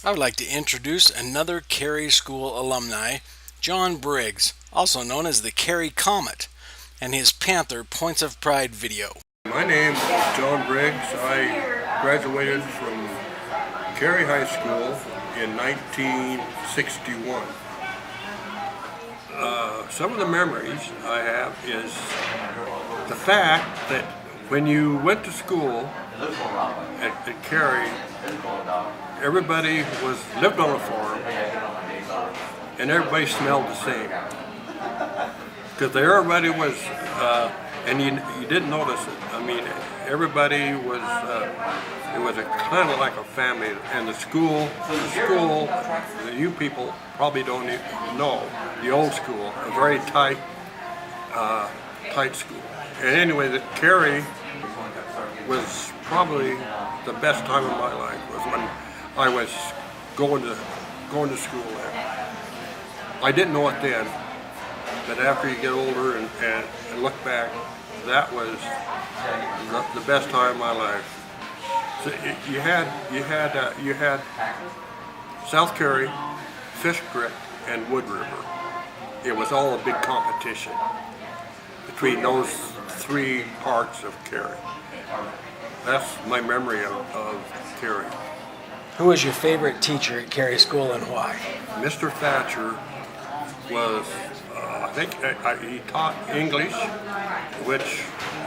I would like to introduce another Carey School alumni, John Briggs, also known as the Carey Comet, and his Panther Points of Pride video. My name is John Briggs. I graduated from Carey High School in 1961. Some of the memories I have is the fact that when you went to school at Carey, everybody lived on a farm and everybody smelled the same. Because everybody was, and you didn't notice it. I mean, everybody was, it was kind of like a family. And the school, that you people probably don't even know, the old school, a very tight school. And anyway, the Carey was probably the best time of my life, was when I was going to school there. I didn't know it then, but after you get older and look back, that was the best time of my life. So you had South Carey, Fish Creek, and Wood River. It was all a big competition between those three parts of Carey. That's my memory of Carey. Who was your favorite teacher at Carey School and why? Mr. Thatcher was, I think he taught English, which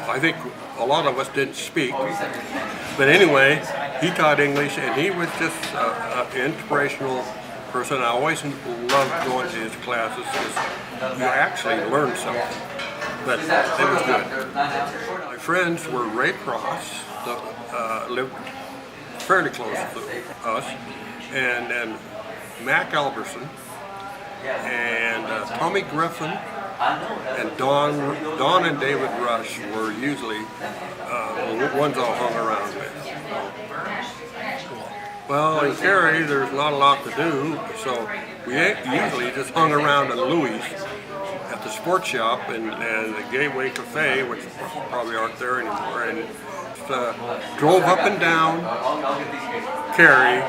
I think a lot of us didn't speak. But anyway, he taught English and he was just an inspirational person. I always loved going to his classes because you actually learned something. But it was good. My friends were Ray Cross, lived fairly close to us, and then Mac Alberson, and Tommy Griffin, and Don and David Rush were usually the ones I hung around with. Well, in Carey, there's not a lot to do, so we usually just hung around in Louis at the sports shop and the Gateway Cafe, which probably aren't there anymore, and drove up and down Carey,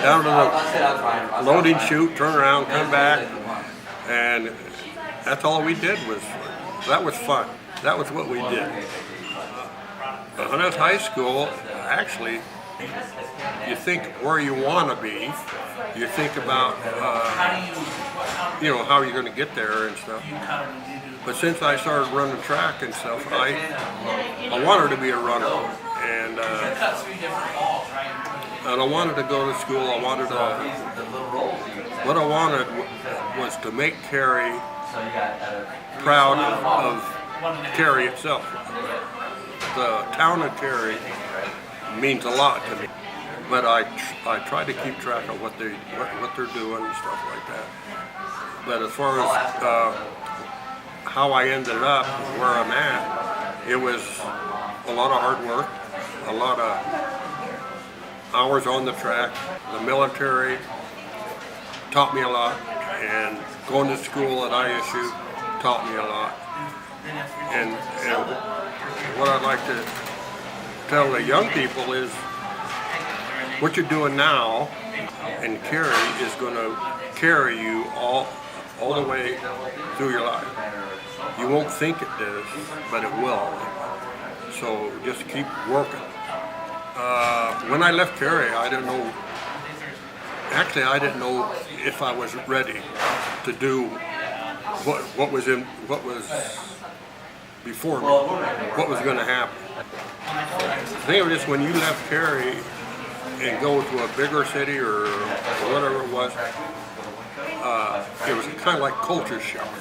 down to the loading chute, turn around, come back, and that's all we did. That was fun. That was what we did. When I was high school, actually, you think where you want to be. You think about, how you're going to get there and stuff. But since I started running track and stuff, I wanted to be a runner, and I wanted to go to school. What I wanted was to make Carey proud of Carey itself. The town of Carey means a lot to me, but I try to keep track of what they're doing and stuff like that. But as far as how I ended up where I'm at, it was a lot of hard work, a lot of hours on the track. The military taught me a lot, and going to school at ISU taught me a lot. And what I'd like to tell the young people is what you're doing now in Carey is going to carry you all the way through your life. You won't think it does, but it will. So just keep working. When I left Carey, I didn't know if I was ready to do what was before me, what was going to happen. The thing was just when you left Carey and go to a bigger city or whatever it was kind of like culture shock.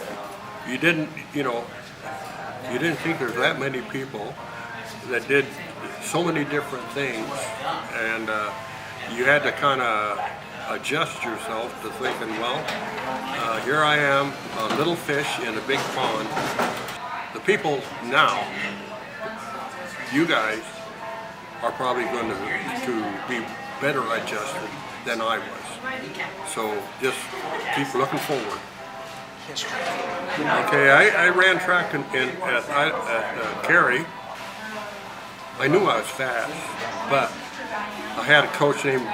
You didn't think there's that many people that did so many different things, and you had to kind of adjust yourself to thinking, well, here I am, a little fish in a big pond. The people now, you guys, are probably going to be better adjusted than I was. So just keep looking forward. Okay, I ran track at Carey. I knew I was fast, but I had a coach named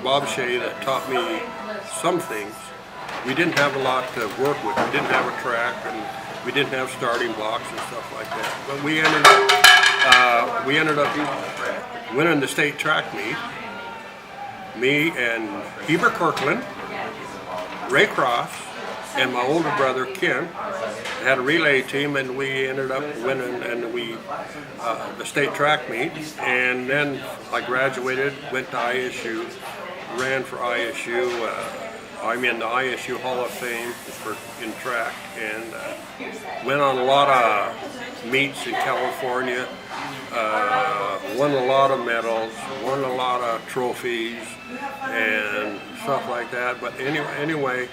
Bob Shea that taught me some things. We didn't have a lot to work with. We didn't have a track, and we didn't have starting blocks and stuff like that. But we ended up winning the state track meet. Me and Heber Kirkland, Ray Cross, and my older brother Ken had a relay team, and we ended up winning the state track meet. And then I graduated, went to ISU, ran for ISU. I'm in the ISU Hall of Fame in track, and went on a lot of meets in California. Won a lot of medals, won a lot of trophies, and stuff like that. But anyway,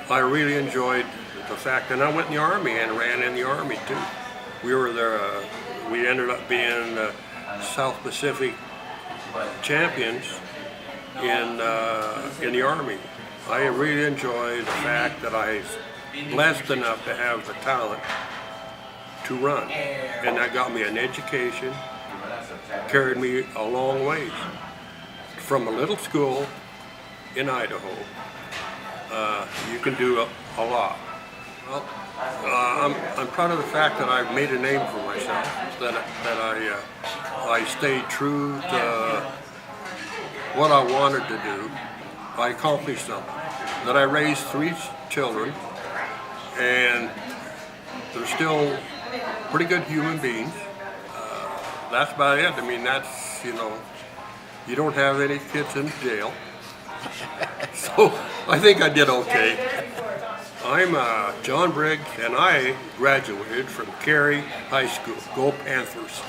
I really enjoyed the fact that I went in the Army and ran in the Army too. We were there. We ended up being South Pacific champions in the Army. I really enjoyed the fact that I was blessed enough to have the talent to run, and that got me an education, carried me a long ways. From a little school in Idaho, you can do a lot. Well, I'm proud of the fact that I've made a name for myself, that I stayed true to what I wanted to do. I accomplished something. That I raised 3 children, and they're still pretty good human beings. That's about it. I mean, that's, you don't have any kids in jail. So I think I did okay. I'm John Briggs, and I graduated from Carey High School. Go Panthers.